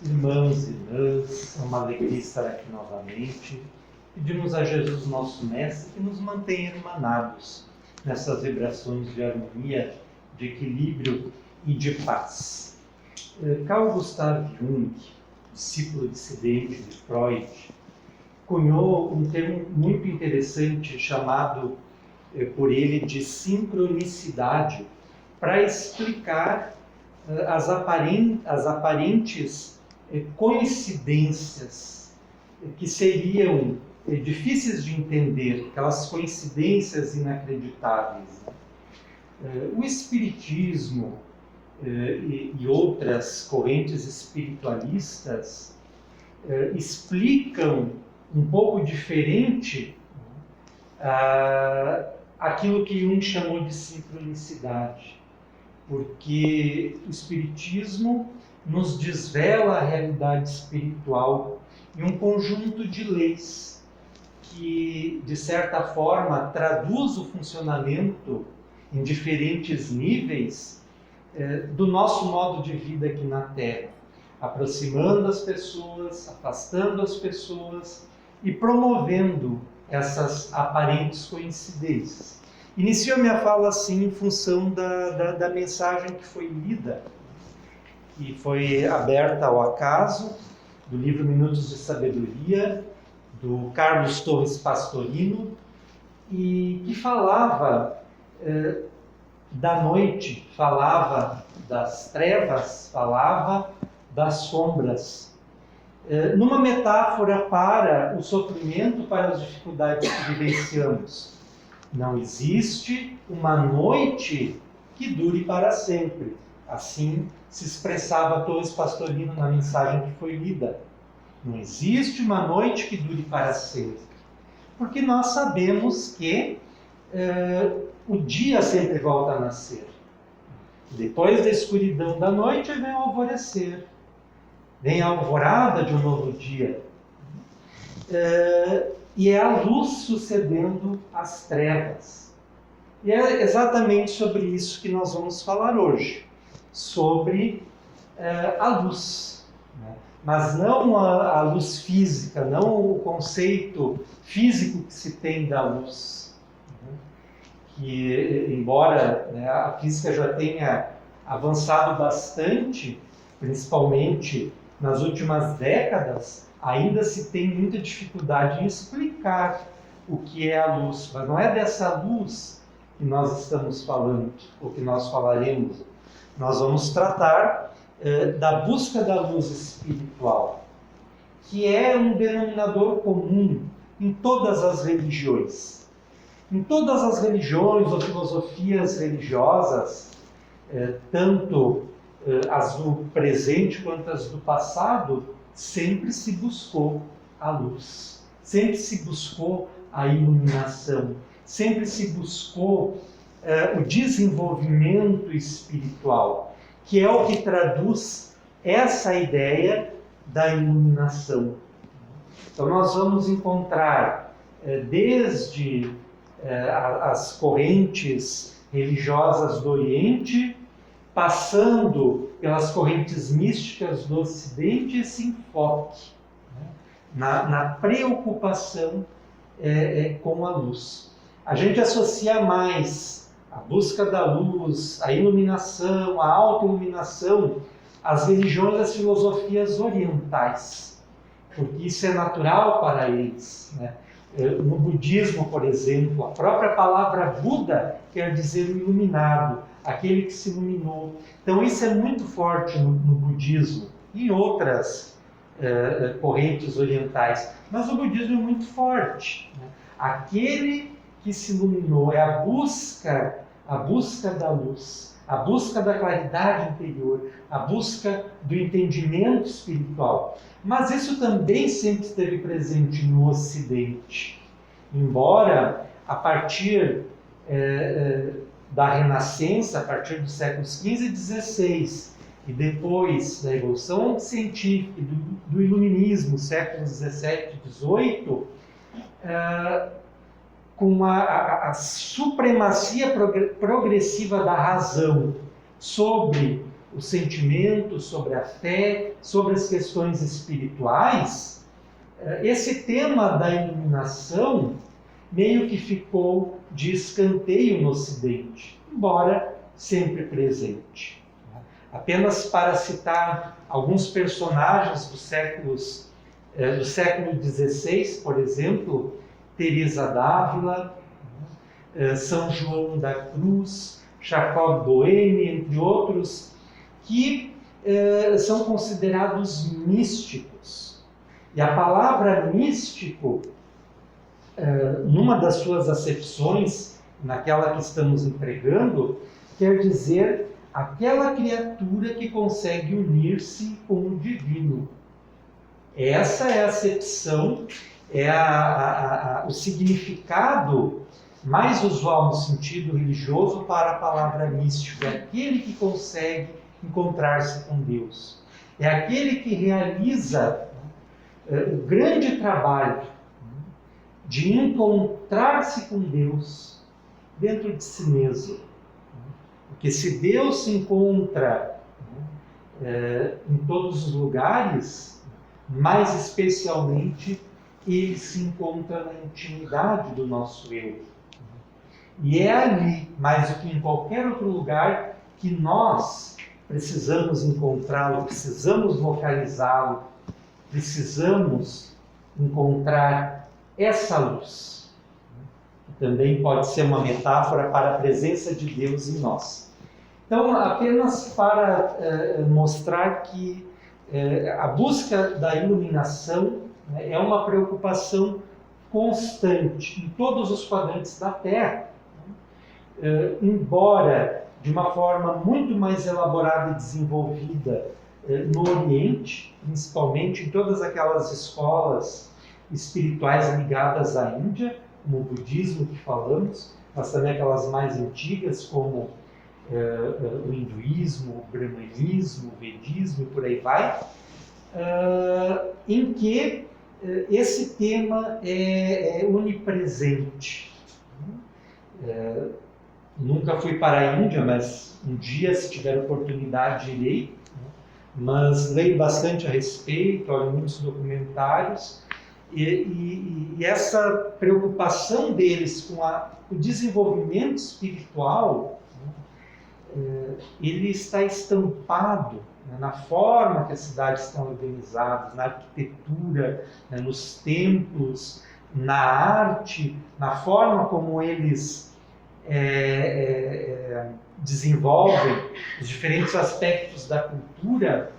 Irmãos e irmãs, é uma alegria estar aqui novamente. Pedimos a Jesus, nosso Mestre, que nos mantenha irmanados nessas vibrações de harmonia, de equilíbrio e de paz. Carl Gustav Jung, discípulo dissidente de Freud, cunhou um termo muito interessante chamado por ele de sincronicidade, para explicar as aparentes coincidências que seriam difíceis de entender, aquelas coincidências inacreditáveis. O Espiritismo e outras correntes espiritualistas explicam um pouco diferente aquilo que Jung chamou de sincronicidade, porque o Espiritismo nos desvela a realidade espiritual e um conjunto de leis que, de certa forma, traduz o funcionamento em diferentes níveis do nosso modo de vida aqui na Terra, aproximando as pessoas, afastando as pessoas e promovendo essas aparentes coincidências. Inicio a minha fala assim em função da mensagem que foi lida, que foi aberta ao acaso, do livro Minutos de Sabedoria, do Carlos Torres Pastorino, e que falava da noite, falava das trevas, falava das sombras, numa metáfora para o sofrimento, para as dificuldades que vivenciamos. Não existe uma noite que dure para sempre. Assim se expressava Torres Pastorino na mensagem que foi lida. Não existe uma noite que dure para sempre. Porque nós sabemos que o dia sempre volta a nascer. Depois da escuridão da noite vem o alvorecer. Vem a alvorada de um novo dia. E é a luz sucedendo às trevas. E é exatamente sobre isso que nós vamos falar hoje. Sobre a luz. Né? Mas não a luz física, não o conceito físico que se tem da luz. Né? Que, embora a física já tenha avançado bastante, principalmente nas últimas décadas, ainda se tem muita dificuldade em explicar o que é a luz. Mas não é dessa luz que nós estamos falando, ou que nós falaremos. Nós vamos tratar da busca da luz espiritual, que é um denominador comum em todas as religiões. Em todas as religiões ou filosofias religiosas, tanto as do presente quanto as do passado, sempre se buscou a luz, sempre se buscou a iluminação, sempre se buscou o desenvolvimento espiritual, que é o que traduz essa ideia da iluminação. Então nós vamos encontrar desde as correntes religiosas do Oriente, passando pelas correntes místicas do Ocidente, esse enfoque na preocupação com a luz. A gente associa mais a busca da luz, a iluminação, a autoiluminação, às religiões e às filosofias orientais, porque isso é natural para eles. Né? No budismo, por exemplo, a própria palavra Buda quer dizer o iluminado, aquele que se iluminou. Então isso é muito forte no budismo e em outras correntes orientais. Mas o budismo é muito forte. Né? Aquele que se iluminou é a busca da luz, a busca da claridade interior, a busca do entendimento espiritual. Mas isso também sempre esteve presente no Ocidente. Embora, a partir da Renascença, a partir dos séculos XV e XVI, e depois da Revolução Científica e do Iluminismo, séculos XVII e XVIII, com a supremacia progressiva da razão sobre o sentimento, sobre a fé, sobre as questões espirituais, esse tema da iluminação meio que ficou de escanteio no Ocidente, embora sempre presente. Apenas para citar alguns personagens do século XVI, por exemplo, Teresa d'Ávila, São João da Cruz, Jacob Boehme, entre outros, que são considerados místicos. E a palavra místico, numa das suas acepções, naquela que estamos empregando, quer dizer aquela criatura que consegue unir-se com o divino. Essa é a acepção, o significado mais usual no sentido religioso para a palavra místico. É aquele que consegue encontrar-se com Deus. É aquele que realiza o grande trabalho de encontrar-se com Deus dentro de si mesmo. Porque se Deus se encontra em todos os lugares, mais especialmente Ele se encontra na intimidade do nosso eu. E é ali, mais do que em qualquer outro lugar, que nós precisamos encontrá-lo, precisamos localizá-lo, precisamos encontrar essa luz. Também pode ser uma metáfora para a presença de Deus em nós. Então, apenas para mostrar que a busca da iluminação é uma preocupação constante em todos os quadrantes da Terra, embora de uma forma muito mais elaborada e desenvolvida no Oriente, principalmente em todas aquelas escolas espirituais ligadas à Índia, como o budismo que falamos, mas também aquelas mais antigas, como o hinduísmo, o brahmanismo, o vedismo e por aí vai, em que esse tema é onipresente. Nunca fui para a Índia, mas um dia, se tiver oportunidade, irei. Mas leio bastante a respeito, olho muitos documentários, e essa preocupação deles com o desenvolvimento espiritual, ele está estampado na forma que as cidades estão organizadas, na arquitetura, nos templos, na arte, na forma como eles desenvolvem os diferentes aspectos da cultura,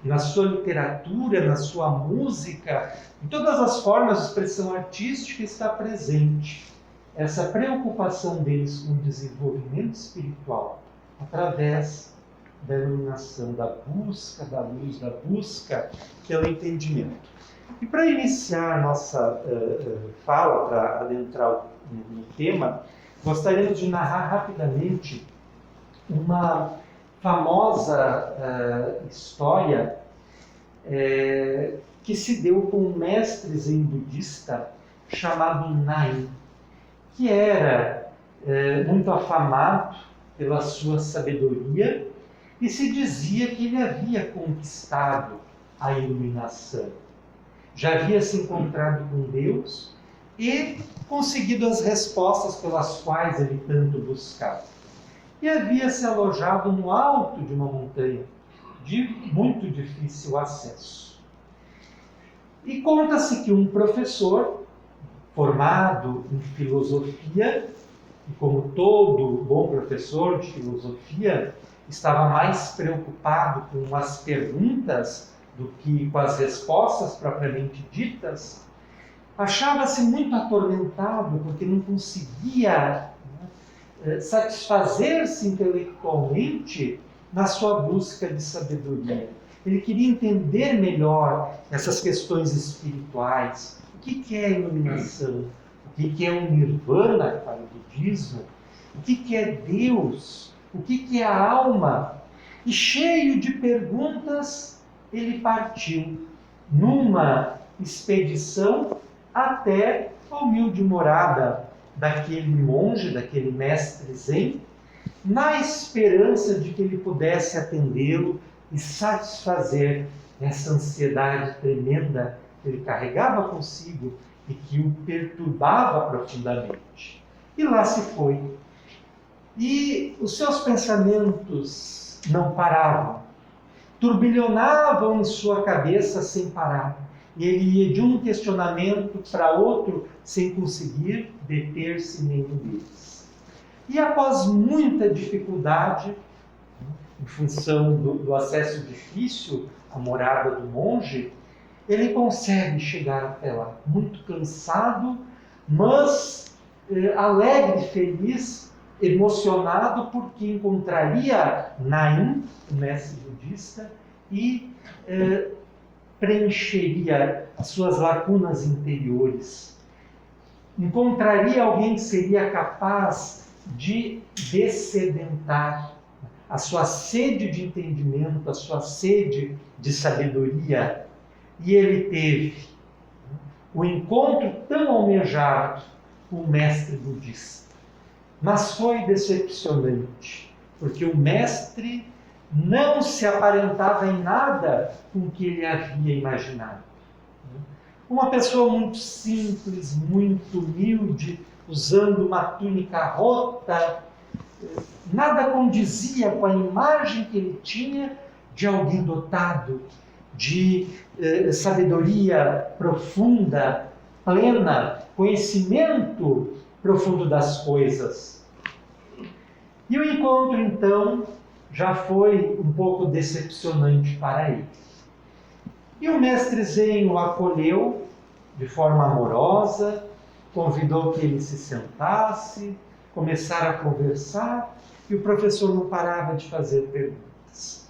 na sua literatura, na sua música, em todas as formas de expressão artística está presente essa preocupação deles com o desenvolvimento espiritual através da iluminação, da busca da luz, da busca pelo entendimento. E para iniciar nossa fala, para adentrar no tema, gostaríamos de narrar rapidamente uma famosa história que se deu com um mestre zen budista chamado Nain, que era muito afamado pela sua sabedoria e se dizia que ele havia conquistado a iluminação. Já havia se encontrado com Deus e conseguido as respostas pelas quais ele tanto buscava. E havia se alojado no alto de uma montanha de muito difícil acesso. E conta-se que um professor formado em filosofia, e como todo bom professor de filosofia, estava mais preocupado com as perguntas do que com as respostas propriamente ditas, achava-se muito atormentado porque não conseguia satisfazer-se intelectualmente na sua busca de sabedoria. Ele queria entender melhor essas questões espirituais. O que é a iluminação? O que é o nirvana para o budismo? O que é Deus? O que é a alma? E cheio de perguntas, ele partiu numa expedição até a humilde morada daquele monge, daquele mestre zen, na esperança de que ele pudesse atendê-lo e satisfazer essa ansiedade tremenda que ele carregava consigo e que o perturbava profundamente. E lá se foi. E os seus pensamentos não paravam, turbilhonavam em sua cabeça sem parar. E ele ia de um questionamento para outro sem conseguir deter-se nenhum deles. E após muita dificuldade, em função do acesso difícil à morada do monge, ele consegue chegar até lá, muito cansado, mas alegre, feliz, emocionado, porque encontraria Naim, o mestre budista, e preencheria as suas lacunas interiores. Encontraria alguém que seria capaz de dessedentar a sua sede de entendimento, a sua sede de sabedoria. E ele teve o encontro tão almejado com o mestre budista. Mas foi decepcionante, porque o mestre não se aparentava em nada com o que ele havia imaginado. Uma pessoa muito simples, muito humilde, usando uma túnica rota, nada condizia com a imagem que ele tinha de alguém dotado de sabedoria profunda, plena, conhecimento profundo das coisas. E o encontro, então, já foi um pouco decepcionante para ele. E o mestre Zen o acolheu de forma amorosa, convidou que ele se sentasse, começaram a conversar, e o professor não parava de fazer perguntas.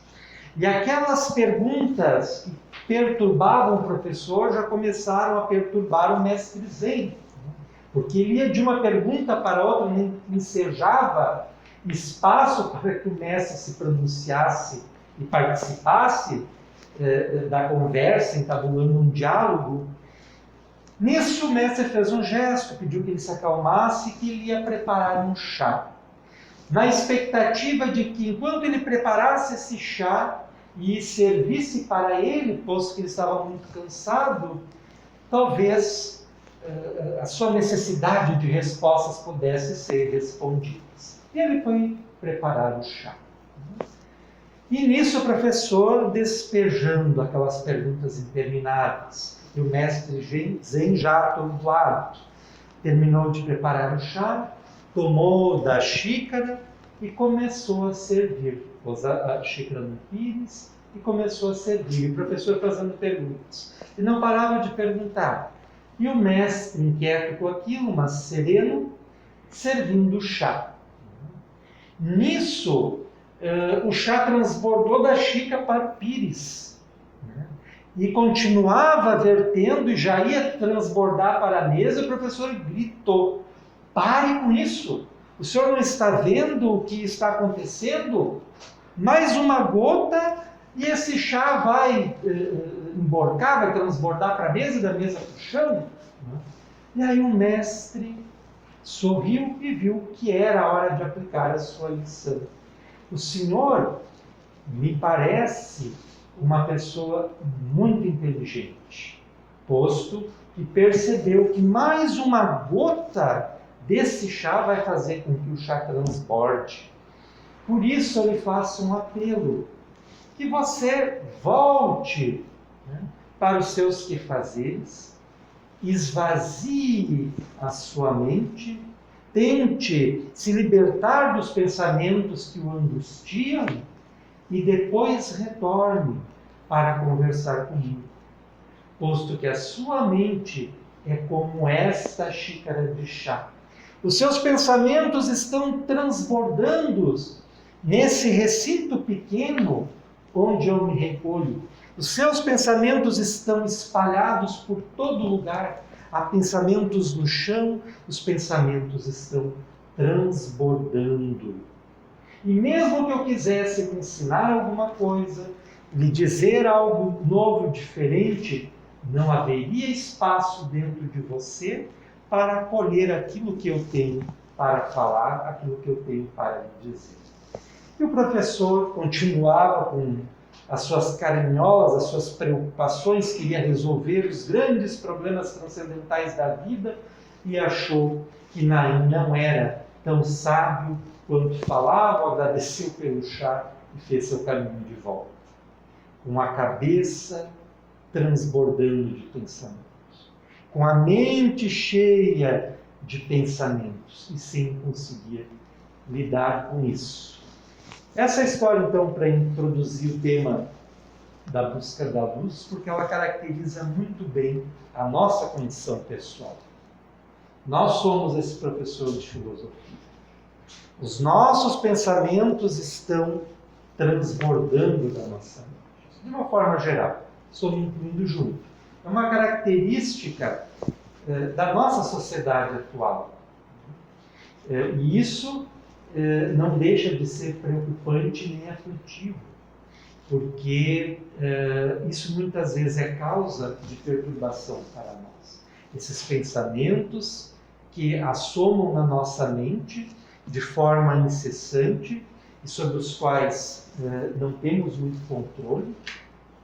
E aquelas perguntas que perturbavam o professor já começaram a perturbar o mestre Zen, porque ele ia de uma pergunta para outra, ensejava espaço para que o mestre se pronunciasse e participasse da conversa, entabulando um diálogo. Nisso o mestre fez um gesto, pediu que ele se acalmasse e que ele ia preparar um chá. Na expectativa de que, enquanto ele preparasse esse chá e servisse para ele, posto que ele estava muito cansado, talvez a sua necessidade de respostas pudesse ser respondidas. E ele foi preparar o chá. E nisso o professor, despejando aquelas perguntas intermináveis, e o mestre Zen já atordoado, terminou de preparar o chá, tomou da xícara e começou a servir. Pôs a xícara no pires e começou a servir. E o professor fazendo perguntas. E não parava de perguntar. E o mestre, inquieto com aquilo, mas sereno, servindo o chá. Nisso, o chá transbordou da xícara para o pires. E continuava vertendo e já ia transbordar para a mesa. E o professor gritou: pare com isso! O senhor não está vendo o que está acontecendo? Mais uma gota e esse chá vai emborcar, vai transbordar para a mesa e da mesa para o chão. E aí o mestre sorriu e viu que era a hora de aplicar a sua lição. O senhor me parece uma pessoa muito inteligente, posto que percebeu que mais uma gota desse chá vai fazer com que o chá transborde. Por isso eu lhe faço um apelo, que você volte para os seus quefazeres, esvazie a sua mente, tente se libertar dos pensamentos que o angustiam e depois retorne para conversar comigo, posto que a sua mente é como esta xícara de chá. Os seus pensamentos estão transbordando nesse recinto pequeno onde eu me recolho. Os seus pensamentos estão espalhados por todo lugar. Há pensamentos no chão, os pensamentos estão transbordando. E mesmo que eu quisesse lhe ensinar alguma coisa, lhe dizer algo novo, diferente, não haveria espaço dentro de você para acolher aquilo que eu tenho para falar aquilo que eu tenho para lhe dizer. E o professor continuava com as suas carinholas, as suas preocupações, queria resolver os grandes problemas transcendentais da vida e achou que Naim não era tão sábio quanto falava, agradeceu pelo chá e fez seu caminho de volta, com a cabeça transbordando de pensamentos, com a mente cheia de pensamentos e sem conseguir lidar com isso. Essa história, então, para introduzir o tema da busca da luz, porque ela caracteriza muito bem a nossa condição pessoal. Nós somos esse professor de filosofia. Os nossos pensamentos estão transbordando da nossa mente, de uma forma geral, estou me incluindo junto. É uma característica da nossa sociedade atual. E isso não deixa de ser preocupante nem aflitivo, porque isso muitas vezes é causa de perturbação para nós. Esses pensamentos que assomam na nossa mente de forma incessante e sobre os quais não temos muito controle,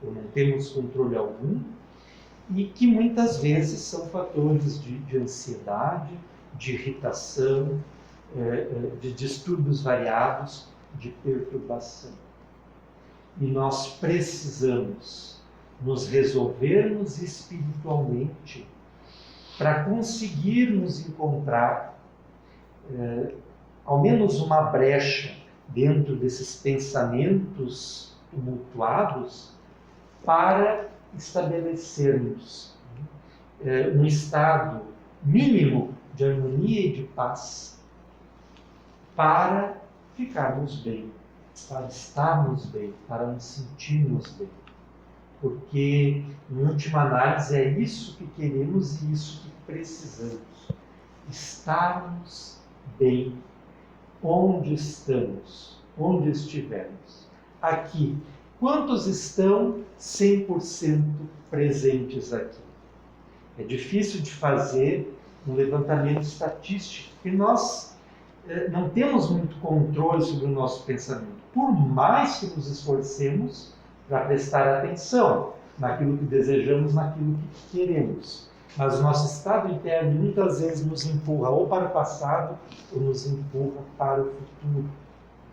ou não temos controle algum, e que muitas vezes são fatores de ansiedade, de irritação, de distúrbios variados, de perturbação. E nós precisamos nos resolvermos espiritualmente para conseguirmos encontrar ao menos uma brecha dentro desses pensamentos tumultuados para estabelecermos um estado mínimo de harmonia e de paz para ficarmos bem, para estarmos bem, para nos sentirmos bem. Porque, em última análise, é isso que queremos e isso que precisamos. Estarmos bem onde estamos, onde estivermos. Aqui, quantos estão 100% presentes aqui? É difícil de fazer um levantamento estatístico, porque nós não temos muito controle sobre o nosso pensamento. Por mais que nos esforcemos para prestar atenção naquilo que desejamos, naquilo que queremos. Mas o nosso estado interno muitas vezes nos empurra ou para o passado ou nos empurra para o futuro.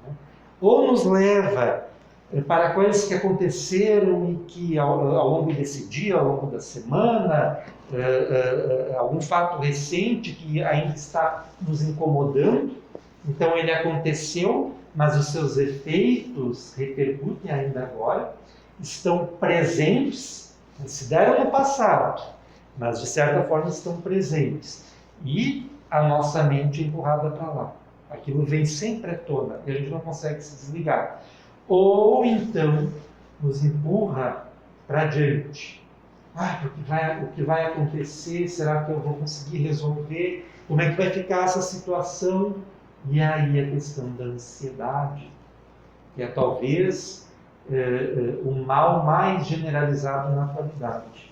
Né? Ou nos leva para coisas que aconteceram e que ao longo desse dia, ao longo da semana, algum fato recente que ainda está nos incomodando. Então ele aconteceu, mas os seus efeitos repercutem ainda agora, estão presentes, se deram no passado, mas de certa forma estão presentes. E a nossa mente é empurrada para lá. Aquilo vem sempre à tona e a gente não consegue se desligar. Ou então nos empurra para diante. O que vai acontecer? Será que eu vou conseguir resolver? Como é que vai ficar essa situação? E aí a questão da ansiedade, que é talvez o mal mais generalizado na atualidade.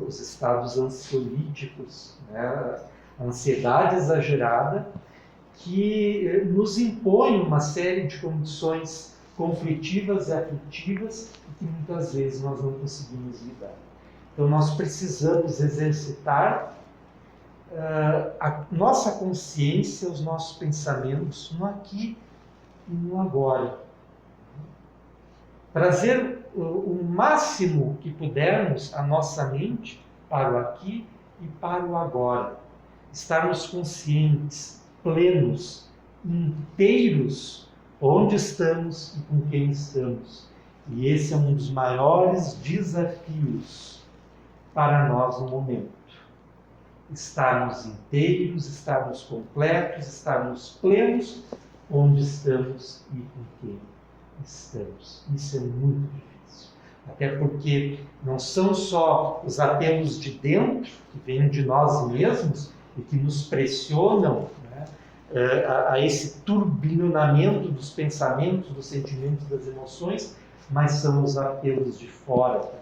Os estados ansiolíticos, né? A ansiedade exagerada que nos impõe uma série de condições conflitivas e aflitivas e que muitas vezes nós não conseguimos lidar. Então nós precisamos exercitar a nossa consciência, os nossos pensamentos no aqui e no agora. Trazer o máximo que pudermos a nossa mente para o aqui e para o agora. Estarmos conscientes, plenos, inteiros, onde estamos e com quem estamos. E esse é um dos maiores desafios para nós no momento. Estarmos inteiros, estarmos completos, estarmos plenos, onde estamos e com quem estamos. Isso é muito difícil. Até porque não são só os apelos de dentro, que vêm de nós mesmos e que nos pressionam, né, a esse turbilhonamento dos pensamentos, dos sentimentos, das emoções, mas são os apelos de fora também.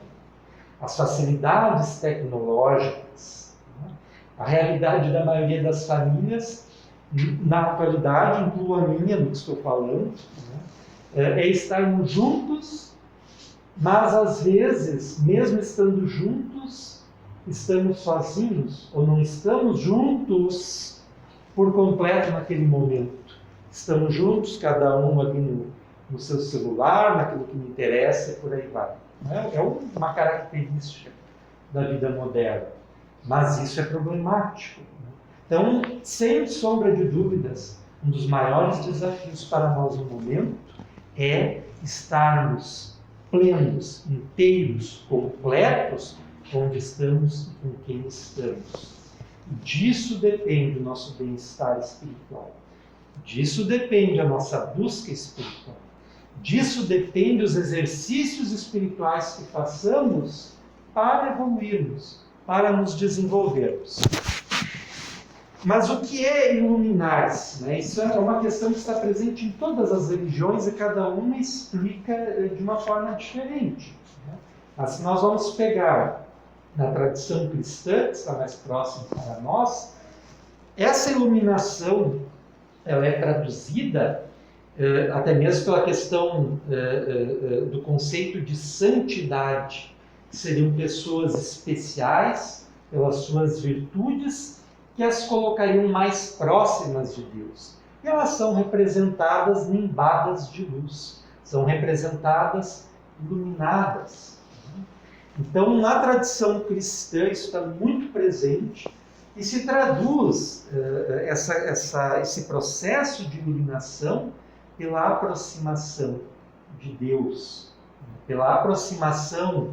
As facilidades tecnológicas, né, a realidade da maioria das famílias na atualidade, incluo a minha no que estou falando, né? É estarmos juntos, mas às vezes, mesmo estando juntos, estamos sozinhos, ou não estamos juntos por completo naquele momento. Estamos juntos, cada um ali no seu celular, naquilo que me interessa e por aí vai. É uma característica da vida moderna, mas isso é problemático. Então, sem sombra de dúvidas, um dos maiores desafios para nós no momento é estarmos plenos, inteiros, completos, onde estamos e com quem estamos. E disso depende o nosso bem-estar espiritual. Disso depende a nossa busca espiritual. Disso depende os exercícios espirituais que façamos para evoluirmos, para nos desenvolvermos. Mas o que é iluminar-se? Né? Isso é uma questão que está presente em todas as religiões e cada uma explica de uma forma diferente. Né? Mas se nós vamos pegar na tradição cristã, que está mais próxima para nós, essa iluminação ela é traduzida até mesmo pela questão do conceito de santidade, que seriam pessoas especiais pelas suas virtudes, que as colocariam mais próximas de Deus. E elas são representadas nimbadas de luz, são representadas iluminadas. Então, na tradição cristã, isso está muito presente e se traduz esse processo de iluminação pela aproximação de Deus, pela aproximação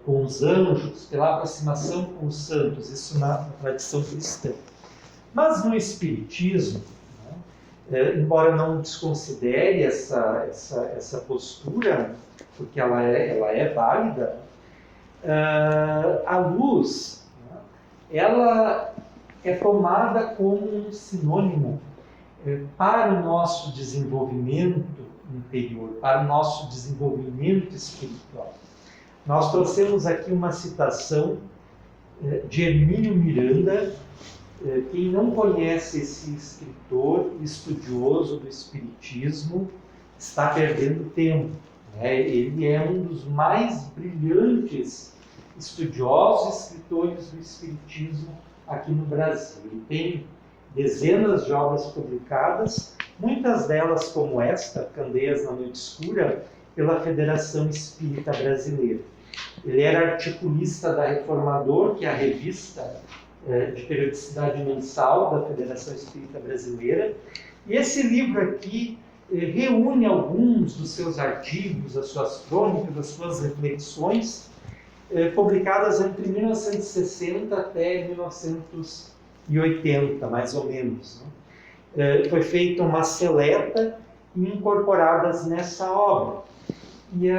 com os anjos, pela aproximação com os santos, isso na tradição cristã. Mas no Espiritismo, né, embora não desconsidere essa postura, porque ela é válida, a luz, né, ela é tomada como um sinônimo para o nosso desenvolvimento interior, para o nosso desenvolvimento espiritual. Nós trouxemos aqui uma citação de Hermínio Miranda. Quem não conhece esse escritor estudioso do Espiritismo está perdendo tempo. Ele é um dos mais brilhantes estudiosos e escritores do Espiritismo aqui no Brasil. Ele tem dezenas de obras publicadas, muitas delas como esta, Candeias na Noite Escura, pela Federação Espírita Brasileira. Ele era articulista da Reformador, que é a revista de periodicidade mensal da Federação Espírita Brasileira. E esse livro aqui reúne alguns dos seus artigos, as suas crônicas, as suas reflexões, publicadas entre 1960 até 1980, mais ou menos. Foi feita uma seleta e incorporadas nessa obra. E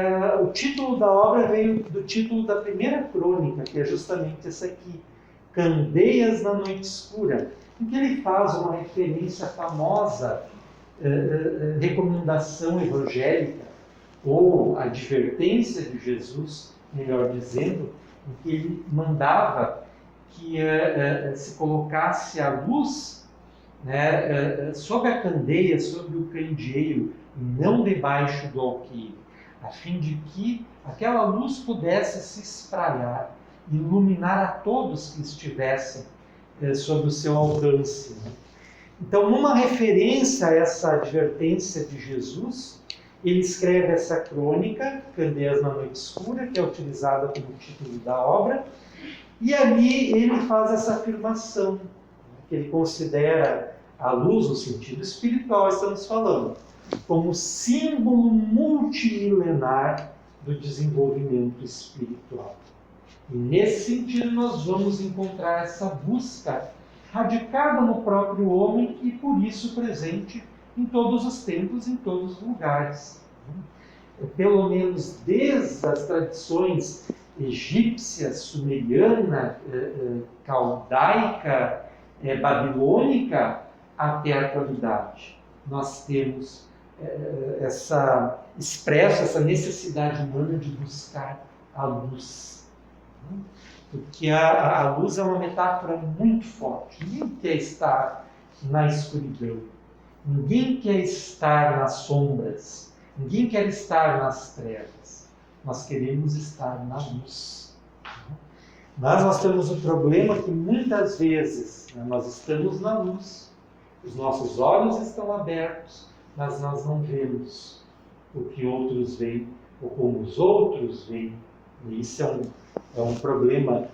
o título da obra veio do título da primeira crônica, que é justamente essa aqui, Candeias na Noite Escura, em que ele faz uma referência à famosa recomendação evangélica, ou advertência de Jesus, melhor dizendo, em que ele mandava que se colocasse a luz, né, sobre a candeia, sobre o candeeiro, e não debaixo do alqueire, a fim de que aquela luz pudesse se espalhar, iluminar a todos que estivessem sob o seu alcance. Né? Então, numa referência a essa advertência de Jesus, ele escreve essa crônica, Candeias na Noite Escura, que é utilizada como título da obra, e ali ele faz essa afirmação, que ele considera a luz, no sentido espiritual, estamos falando, como símbolo multimilenar do desenvolvimento espiritual. E nesse sentido nós vamos encontrar essa busca radicada no próprio homem e por isso presente em todos os tempos, em todos os lugares. Pelo menos desde as tradições egípcia, sumeriana, caldaica, babilônica, até a atualidade. Nós temos essa necessidade humana de buscar a luz. Porque a luz é uma metáfora muito forte. Ninguém quer estar na escuridão. Ninguém quer estar nas sombras. Ninguém quer estar nas trevas. Nós queremos estar na luz. Mas nós temos o problema que muitas vezes nós estamos na luz, os nossos olhos estão abertos, mas nós não vemos o que outros veem, ou como os outros veem. E isso é um problema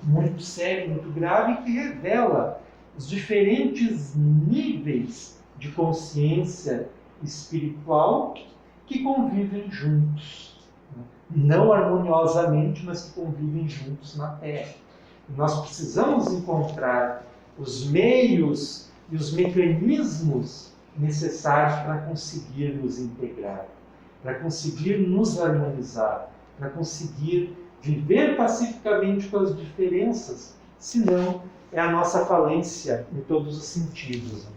muito sério, muito grave, que revela os diferentes níveis de consciência espiritual que convivem juntos. Não harmoniosamente, mas que convivem juntos na Terra. E nós precisamos encontrar os meios e os mecanismos necessários para conseguir nos integrar, para conseguir nos harmonizar, para conseguir viver pacificamente com as diferenças, senão é a nossa falência em todos os sentidos.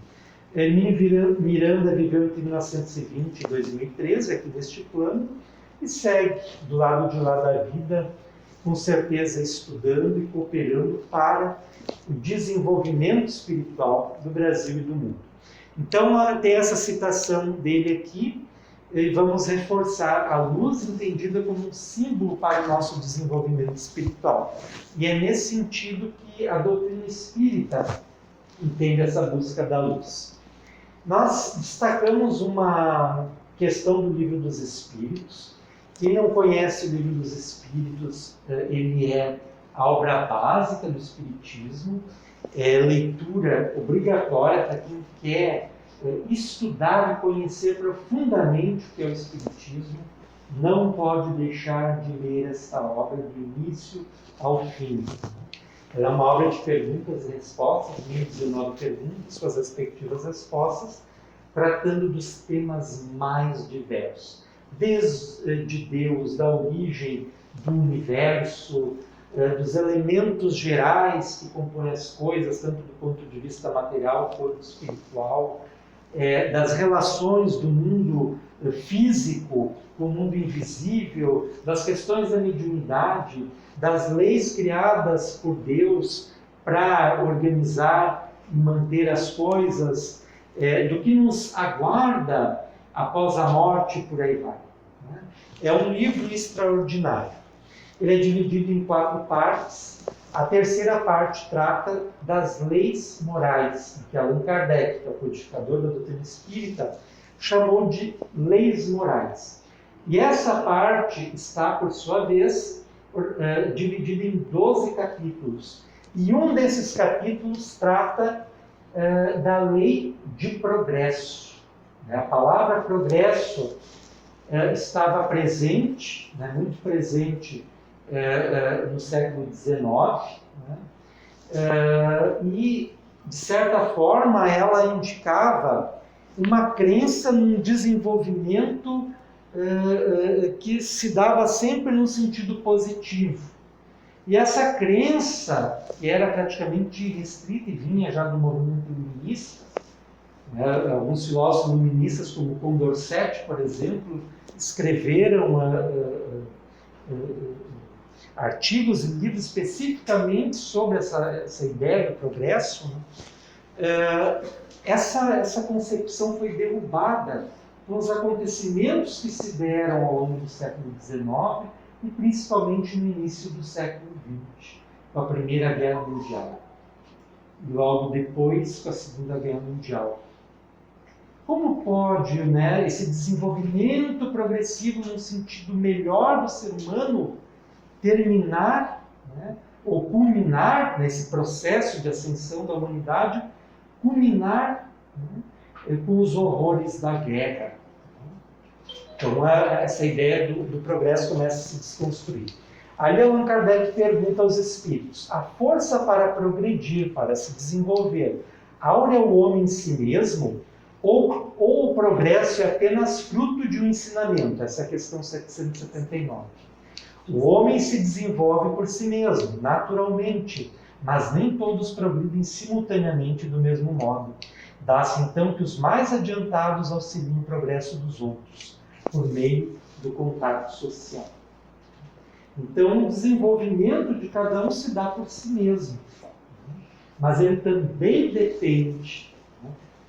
Hermínio Miranda viveu entre 1920 e 2013 aqui neste plano e segue do lado de lá da vida, com certeza estudando e cooperando para o desenvolvimento espiritual do Brasil e do mundo. Então, tem essa citação dele aqui, e vamos reforçar a luz entendida como um símbolo para o nosso desenvolvimento espiritual. E é nesse sentido que a doutrina espírita entende essa busca da luz. Nós destacamos uma questão do Livro dos Espíritos. Quem não conhece o Livro dos Espíritos, ele é a obra básica do Espiritismo, é leitura obrigatória para quem quer estudar e conhecer profundamente o que é o Espiritismo. Não pode deixar de ler esta obra do início ao fim. Ela é uma obra de perguntas e respostas, 1019 perguntas com as respectivas respostas, tratando dos temas mais diversos. Desde Deus, da origem do universo, dos elementos gerais que compõem as coisas, tanto do ponto de vista material quanto espiritual, das relações do mundo físico com o mundo invisível, das questões da mediunidade, das leis criadas por Deus para organizar e manter as coisas, do que nos aguarda após a morte e por aí vai. É um livro extraordinário. Ele é dividido em 4 partes. A terceira parte trata das leis morais, que Allan Kardec, que é o codificador da doutrina espírita, chamou de leis morais. E essa parte está, por sua vez, dividida em 12 capítulos. E um desses capítulos trata da lei de progresso. A palavra progresso estava presente, muito presente no século XIX, e, de certa forma, ela indicava uma crença num desenvolvimento que se dava sempre no sentido positivo. E essa crença, que era praticamente restrita e vinha já do movimento iluminista, alguns filósofos iluministas, como Condorcet, por exemplo, escreveram artigos e livros especificamente sobre essa ideia do progresso. Essa concepção foi derrubada com os acontecimentos que se deram ao longo do século XIX e principalmente no início do século XX, com a Primeira Guerra Mundial e logo depois com a Segunda Guerra Mundial. Como pode esse desenvolvimento progressivo no sentido melhor do ser humano terminar, ou culminar nesse processo de ascensão da humanidade, culminar com os horrores da guerra? Então, essa ideia do progresso começa a se desconstruir. Aí Allan Kardec pergunta aos espíritos: a força para progredir, para se desenvolver, aura o homem em si mesmo? Ou o progresso é apenas fruto de um ensinamento? Essa é a questão 779. O homem se desenvolve por si mesmo, naturalmente, mas nem todos progridem simultaneamente do mesmo modo. Dá-se então que os mais adiantados auxiliem o progresso dos outros, por meio do contato social. Então, o desenvolvimento de cada um se dá por si mesmo, mas ele também depende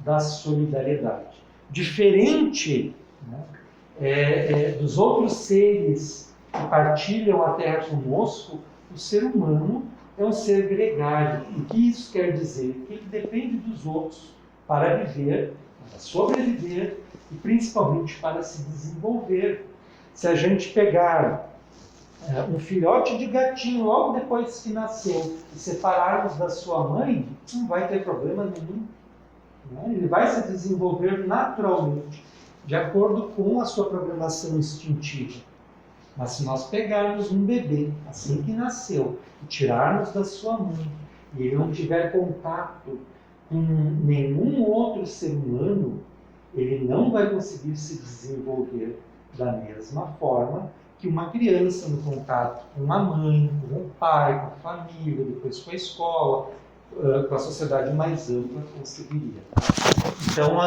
da solidariedade. Diferente, né, dos outros seres que partilham a Terra conosco, o ser humano é um ser gregário. O que isso quer dizer? Que ele depende dos outros para viver, para sobreviver e principalmente para se desenvolver. Se a gente pegar um filhote de gatinho logo depois que nasceu e separarmos da sua mãe, não vai ter problema nenhum. Né? Ele vai se desenvolver naturalmente, de acordo com a sua programação instintiva. Mas se nós pegarmos um bebê, assim que nasceu, e tirarmos da sua mãe, e ele não tiver contato com nenhum outro ser humano, ele não vai conseguir se desenvolver da mesma forma que uma criança no contato com a mãe, com o pai, com a família, depois com a escola, com a sociedade mais ampla conseguiria. Então,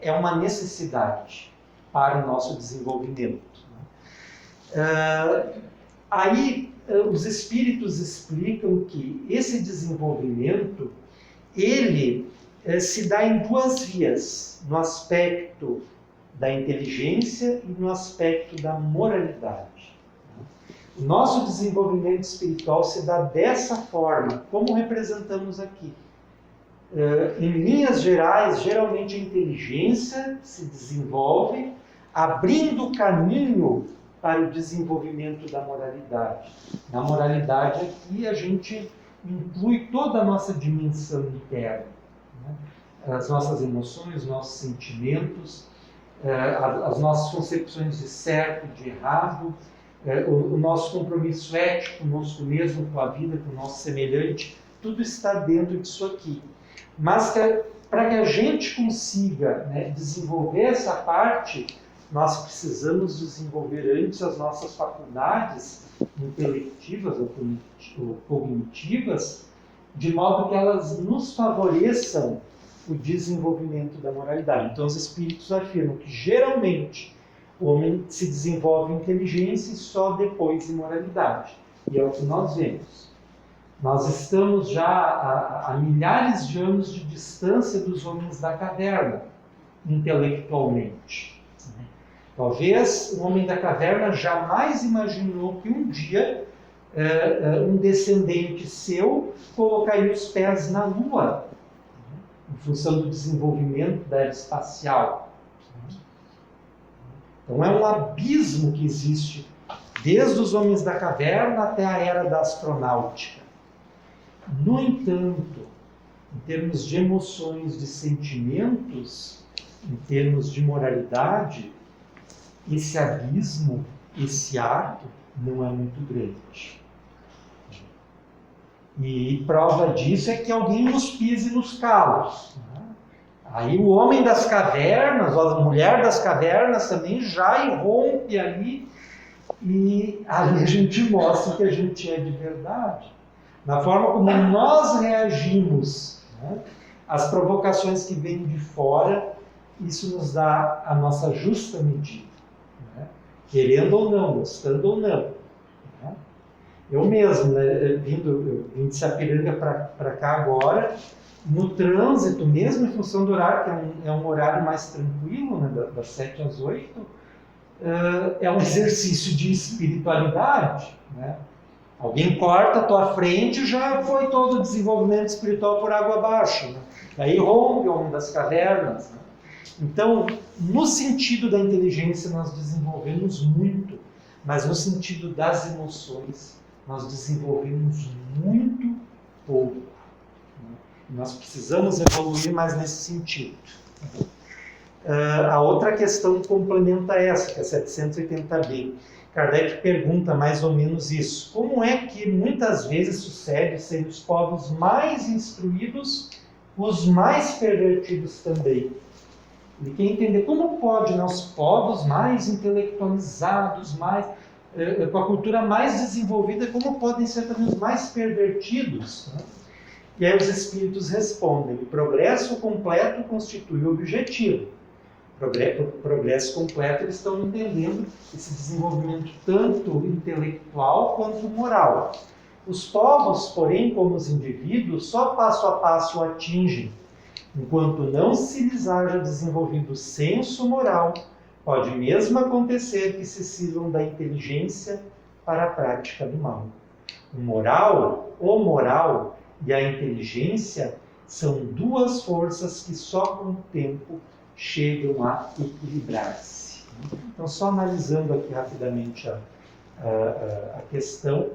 é uma necessidade para o nosso desenvolvimento. Aí, os espíritos explicam que esse desenvolvimento, ele se dá em duas vias, no aspecto da inteligência e no aspecto da moralidade. O nosso desenvolvimento espiritual se dá dessa forma, como representamos aqui. Em linhas gerais, geralmente a inteligência se desenvolve, abrindo caminho para o desenvolvimento da moralidade. Na moralidade aqui a gente inclui toda a nossa dimensão interna, né? As nossas emoções, nossos sentimentos, as nossas concepções de certo, de errado, o nosso compromisso ético conosco mesmo, com a vida, com o nosso semelhante, tudo está dentro disso aqui. Mas para que a gente consiga, né, desenvolver essa parte, nós precisamos desenvolver antes as nossas faculdades intelectivas ou cognitivas, de modo que elas nos favoreçam o desenvolvimento da moralidade. Então, os espíritos afirmam que, geralmente, o homem se desenvolve em inteligência e só depois em moralidade. E é o que nós vemos. Nós estamos já a milhares de anos de distância dos homens da caverna, intelectualmente. Talvez o homem da caverna jamais imaginou que um dia um descendente seu colocaria os pés na Lua, em função do desenvolvimento da era espacial. Então é um abismo que existe desde os homens da caverna até a era da astronáutica. No entanto, em termos de emoções, de sentimentos, em termos de moralidade, esse abismo, esse ato, não é muito grande. E prova disso é que alguém nos pise nos calos. Aí o homem das cavernas, ou a mulher das cavernas também já irrompe ali, e ali a gente mostra que a gente é de verdade. Na forma como nós reagimos, né, às provocações que vêm de fora, isso nos dá a nossa justa medida. Né? Querendo ou não, gostando ou não. Né? Eu mesmo, né, eu vim de Sapiranga para cá agora, no trânsito, mesmo em função do horário, que é um horário mais tranquilo, né, das 7 às 8, é um exercício de espiritualidade. Né? Alguém corta a tua frente, já foi todo o desenvolvimento espiritual por água abaixo. Né? Daí rompe o homem das cavernas. Né? Então, no sentido da inteligência, nós desenvolvemos muito, mas no sentido das emoções, nós desenvolvemos muito pouco. Né? Nós precisamos evoluir mais nesse sentido. A outra questão complementa essa, que é 780b. Kardec pergunta mais ou menos isso. Como é que muitas vezes sucede ser os povos mais instruídos os mais pervertidos também? Ele quer entender como pode, né, os povos mais intelectualizados, com a cultura mais desenvolvida, como podem ser também os mais pervertidos? Né? E aí os espíritos respondem: o progresso completo constitui o objetivo. Progresso completo, eles estão entendendo esse desenvolvimento tanto intelectual quanto moral. Os povos, porém, como os indivíduos, só passo a passo o atingem, Enquanto não se lhes haja desenvolvido senso moral, pode mesmo acontecer que se sirvam da inteligência para a prática do mal. O moral e a inteligência são duas forças que só com o tempo chegam a equilibrar-se. Então, só analisando aqui rapidamente a questão.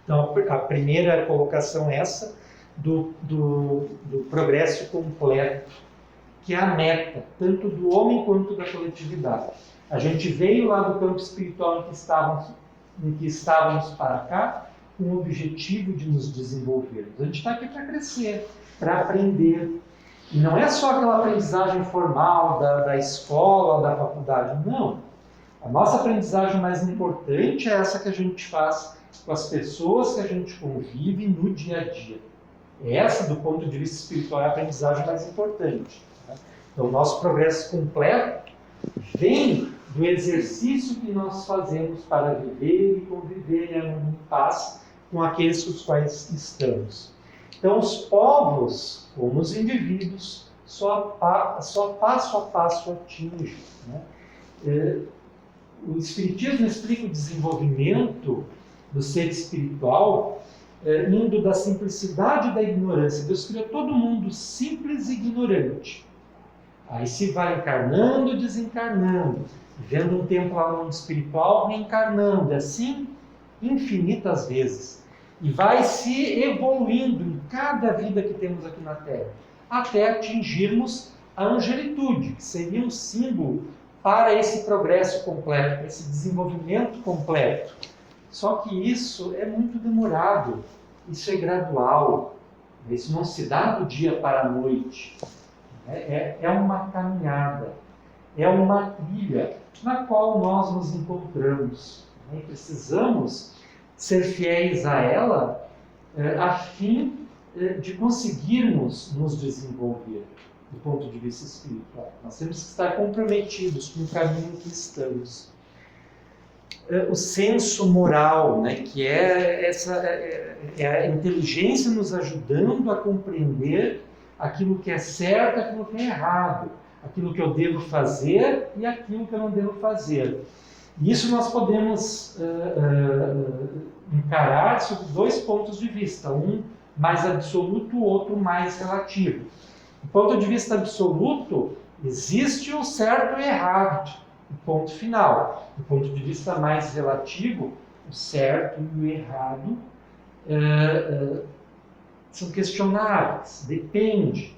Então, a primeira colocação é essa, do progresso completo, que é a meta, tanto do homem quanto da coletividade. A gente veio lá do campo espiritual em que estávamos para cá, com o objetivo de nos desenvolvermos. A gente está aqui para crescer, para aprender. E não é só aquela aprendizagem formal da escola, da faculdade, não. A nossa aprendizagem mais importante é essa que a gente faz com as pessoas que a gente convive no dia a dia. Essa, do ponto de vista espiritual, é a aprendizagem mais importante. Então, o nosso progresso completo vem do exercício que nós fazemos para viver e conviver em paz com aqueles com os quais estamos. Então, os povos, como os indivíduos, só passo a passo atingem. O Espiritismo explica o desenvolvimento do ser espiritual indo da simplicidade e da ignorância. Deus criou todo mundo simples e ignorante. Aí se vai encarnando e desencarnando, vivendo um tempo lá no mundo espiritual, reencarnando, assim infinitas vezes. E vai se evoluindo em cada vida que temos aqui na Terra, até atingirmos a angelitude, que seria um símbolo para esse progresso completo, para esse desenvolvimento completo. Só que isso é muito demorado, isso é gradual, isso não se dá do dia para a noite. É uma caminhada, é uma trilha na qual nós nos encontramos. E precisamos ser fiéis a ela a fim de conseguirmos nos desenvolver do ponto de vista espiritual. Nós temos que estar comprometidos com o caminho que estamos. O senso moral, que é a inteligência nos ajudando a compreender aquilo que é certo, aquilo que é errado, aquilo que eu devo fazer e aquilo que eu não devo fazer. E isso nós podemos encarar sob dois pontos de vista, um mais absoluto, o outro mais relativo. Do ponto de vista absoluto, existe o certo e o errado, o ponto final. Do ponto de vista mais relativo, o certo e o errado são questionáveis, depende.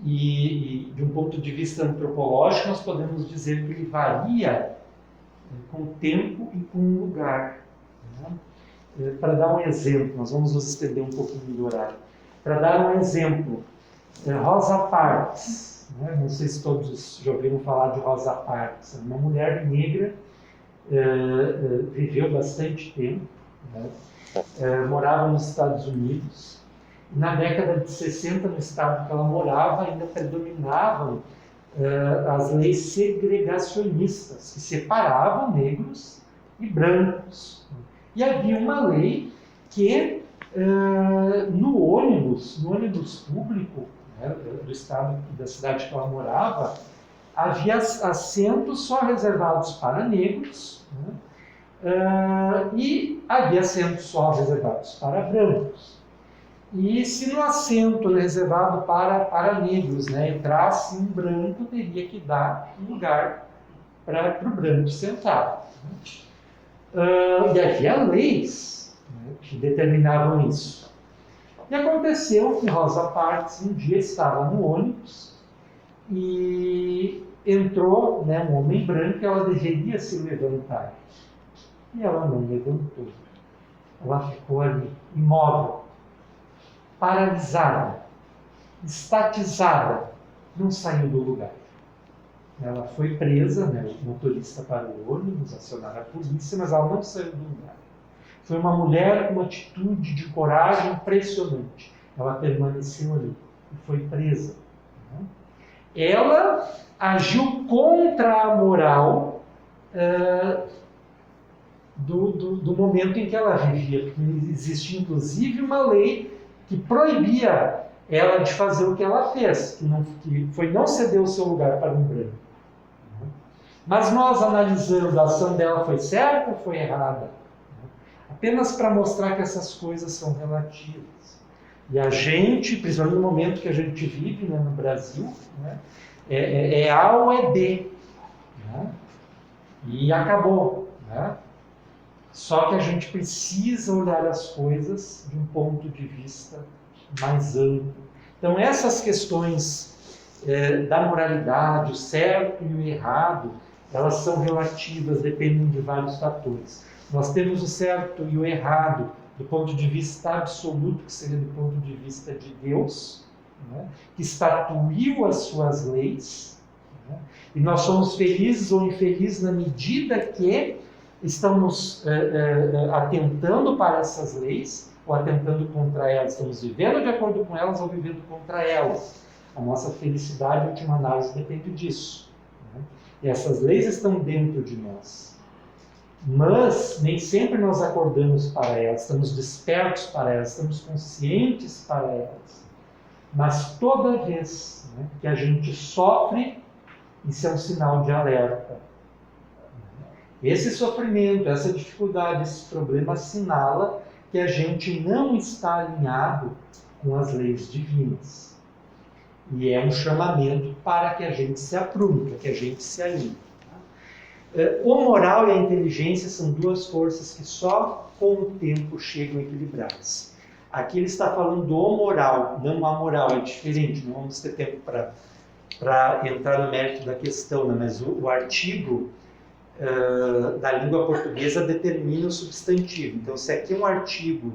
E de um ponto de vista antropológico, nós podemos dizer que ele varia com o tempo e com o lugar. Para dar um exemplo, nós vamos nos estender um pouquinho do horário. Para dar um exemplo, Rosa Parks, não sei se todos já ouviram falar de Rosa Parks, uma mulher negra, viveu bastante tempo, morava nos Estados Unidos. Na década de 60, no estado que ela morava, ainda predominavam as leis segregacionistas, que separavam negros e brancos. E havia uma lei que, no ônibus público do estado, da cidade que ela morava, havia assentos só reservados para negros, e havia assentos só reservados para brancos. E se no assento reservado para negros entrasse um branco, teria que dar um lugar para o branco sentar. E havia leis que determinavam isso. E aconteceu que Rosa Parks um dia estava no ônibus e entrou um homem branco e ela deveria se levantar. E ela não levantou. Ela ficou ali, imóvel, paralisada, estatizada, não saiu do lugar. Ela foi presa, o motorista parou o ônibus, acionaram a polícia, mas ela não saiu do lugar. Foi uma mulher com uma atitude de coragem impressionante. Ela permaneceu ali e foi presa. Ela agiu contra a moral do momento em que ela vivia, porque existia inclusive uma lei que proibia ela de fazer o que ela fez, que foi não ceder o seu lugar para um branco. Mas nós, analisando, a ação dela foi certa ou foi errada? Apenas para mostrar que essas coisas são relativas. E a gente, principalmente no momento que a gente vive, né, no Brasil, né, é A ou é B. Né? E acabou. Né? Só que a gente precisa olhar as coisas de um ponto de vista mais amplo. Então, essas questões da moralidade, o certo e o errado, elas são relativas, dependem de vários fatores. Nós temos o certo e o errado do ponto de vista absoluto, que seria do ponto de vista de Deus, né, que estatuiu as suas leis, né, e nós somos felizes ou infelizes na medida que estamos atentando para essas leis, ou atentando contra elas, estamos vivendo de acordo com elas ou vivendo contra elas. A nossa felicidade, em última análise, depende disso. Né? E essas leis estão dentro de nós. Mas nem sempre nós acordamos para elas, estamos despertos para elas, estamos conscientes para elas. Mas toda vez, né, que a gente sofre, isso é um sinal de alerta. Esse sofrimento, essa dificuldade, esse problema assinala que a gente não está alinhado com as leis divinas. E é um chamamento para que a gente se aprume, para que a gente se alinhe. O moral e a inteligência são duas forças que só com o tempo chegam a equilibrar-se. Aqui ele está falando do moral, não a moral, é diferente, não vamos ter tempo para entrar no mérito da questão, né? Mas o artigo da língua portuguesa determina o substantivo. Então, se aqui é um artigo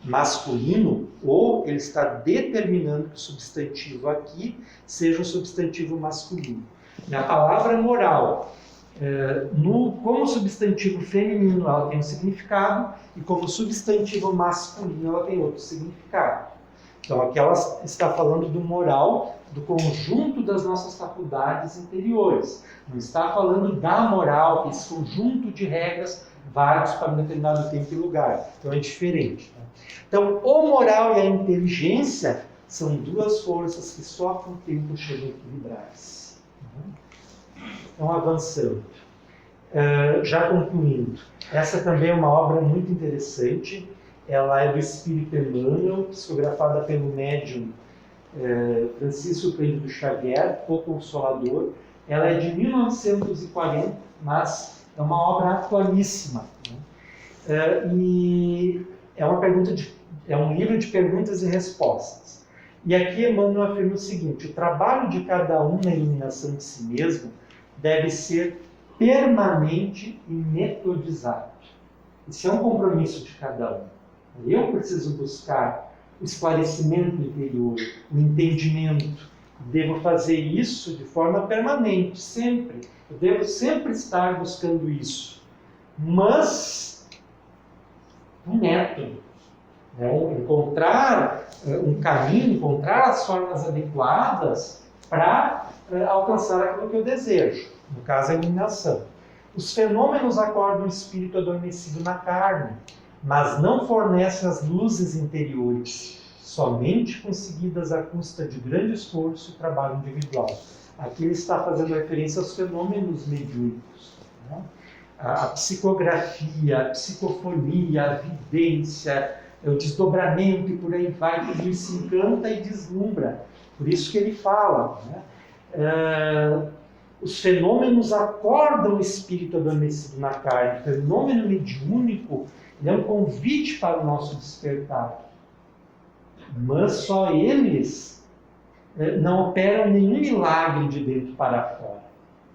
masculino, ou ele está determinando que o substantivo aqui seja um substantivo masculino. Na palavra moral, como substantivo feminino ela tem um significado, e como substantivo masculino ela tem outro significado. Então aqui ela está falando do moral, do conjunto das nossas faculdades interiores. Não está falando da moral, que é esse conjunto de regras válidos para um determinado tempo e lugar. Então é diferente. Né? Então o moral e a inteligência são duas forças que só com o tempo chegam a equilibrar-se. Então, avançando. Já concluindo, essa também é uma obra muito interessante. Ela é do Espírito Emmanuel, psicografada pelo médium Francisco Cândido Xavier, O Consolador. Ela é de 1940, mas é uma obra atualíssima. Né? E é um livro de perguntas e respostas. E aqui Emmanuel afirma o seguinte: o trabalho de cada um na iluminação de si mesmo deve ser permanente e metodizado. Isso é um compromisso de cada um. Eu preciso buscar o esclarecimento interior, o entendimento. Devo fazer isso de forma permanente, sempre. Eu devo sempre estar buscando isso. Mas um método. Encontrar um caminho, encontrar as formas adequadas para alcançar aquilo que eu desejo, no caso a iluminação. Os fenômenos acordam o espírito adormecido na carne, mas não fornecem as luzes interiores, somente conseguidas à custa de grande esforço e trabalho individual. Aqui ele está fazendo referência aos fenômenos mediúnicos. Né? A psicografia, a psicofonia, a vidência, o desdobramento e por aí vai, tudo isso encanta e deslumbra. Por isso que ele fala, né? Os fenômenos acordam o espírito adormecido na carne. O fenômeno mediúnico é um convite para o nosso despertar. Mas só eles não operam nenhum milagre de dentro para fora.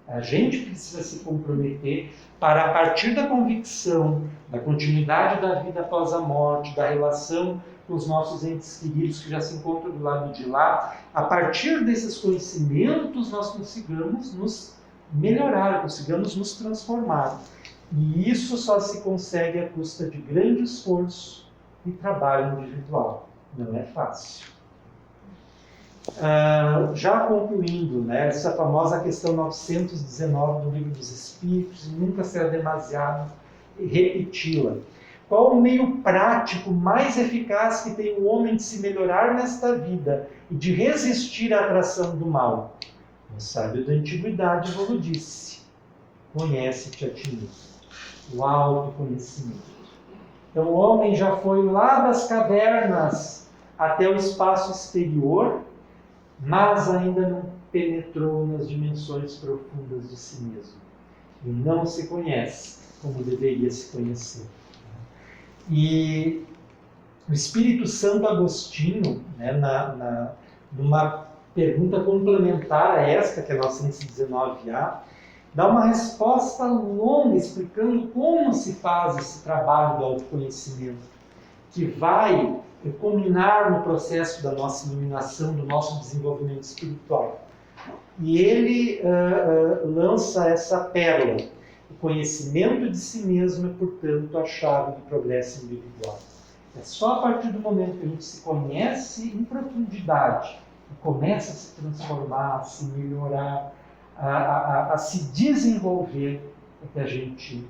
A gente precisa se comprometer para, a partir da convicção, da continuidade da vida após a morte, da relação com os nossos entes queridos que já se encontram do lado de lá, a partir desses conhecimentos nós consigamos nos melhorar, consigamos nos transformar. E isso só se consegue à custa de grande esforço e trabalho individual. Não é fácil. Já concluindo, né, essa famosa questão 919 do Livro dos Espíritos, nunca será demasiado repeti-la. Qual o meio prático mais eficaz que tem o homem de se melhorar nesta vida e de resistir à atração do mal? O sábio da antiguidade vos disse: conhece-te a ti mesmo. O autoconhecimento. Então o homem já foi lá das cavernas até o espaço exterior, mas ainda não penetrou nas dimensões profundas de si mesmo. E não se conhece como deveria se conhecer. E o Espírito Santo Agostinho, né, numa pergunta complementar a esta, que é a 919A, dá uma resposta longa explicando como se faz esse trabalho do autoconhecimento, que vai culminar no processo da nossa iluminação, do nosso desenvolvimento espiritual. E ele lança essa pérola. O conhecimento de si mesmo é, portanto, a chave do progresso individual. É só a partir do momento que a gente se conhece em profundidade, e começa a se transformar, a se melhorar, a se desenvolver, é que a gente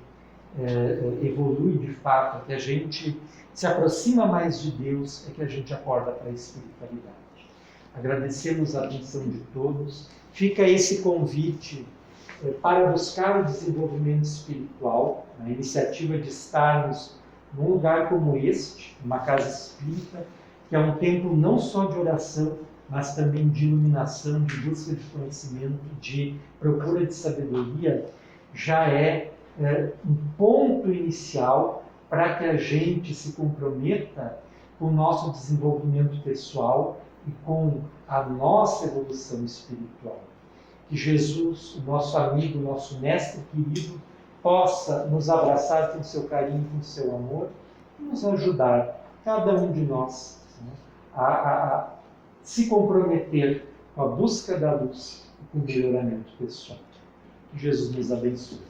evolui de fato, é que a gente se aproxima mais de Deus, é que a gente acorda para a espiritualidade. Agradecemos a atenção de todos. Fica esse convite para buscar o desenvolvimento espiritual, a iniciativa de estarmos num lugar como este, uma casa espírita, que é um tempo não só de oração, mas também de iluminação, de busca de conhecimento, de procura de sabedoria, já é um ponto inicial para que a gente se comprometa com o nosso desenvolvimento pessoal e com a nossa evolução espiritual. Que Jesus, o nosso amigo, o nosso mestre querido, possa nos abraçar com seu carinho, com seu amor e nos ajudar, cada um de nós, né, a se comprometer com a busca da luz e com o melhoramento pessoal. Que Jesus nos abençoe.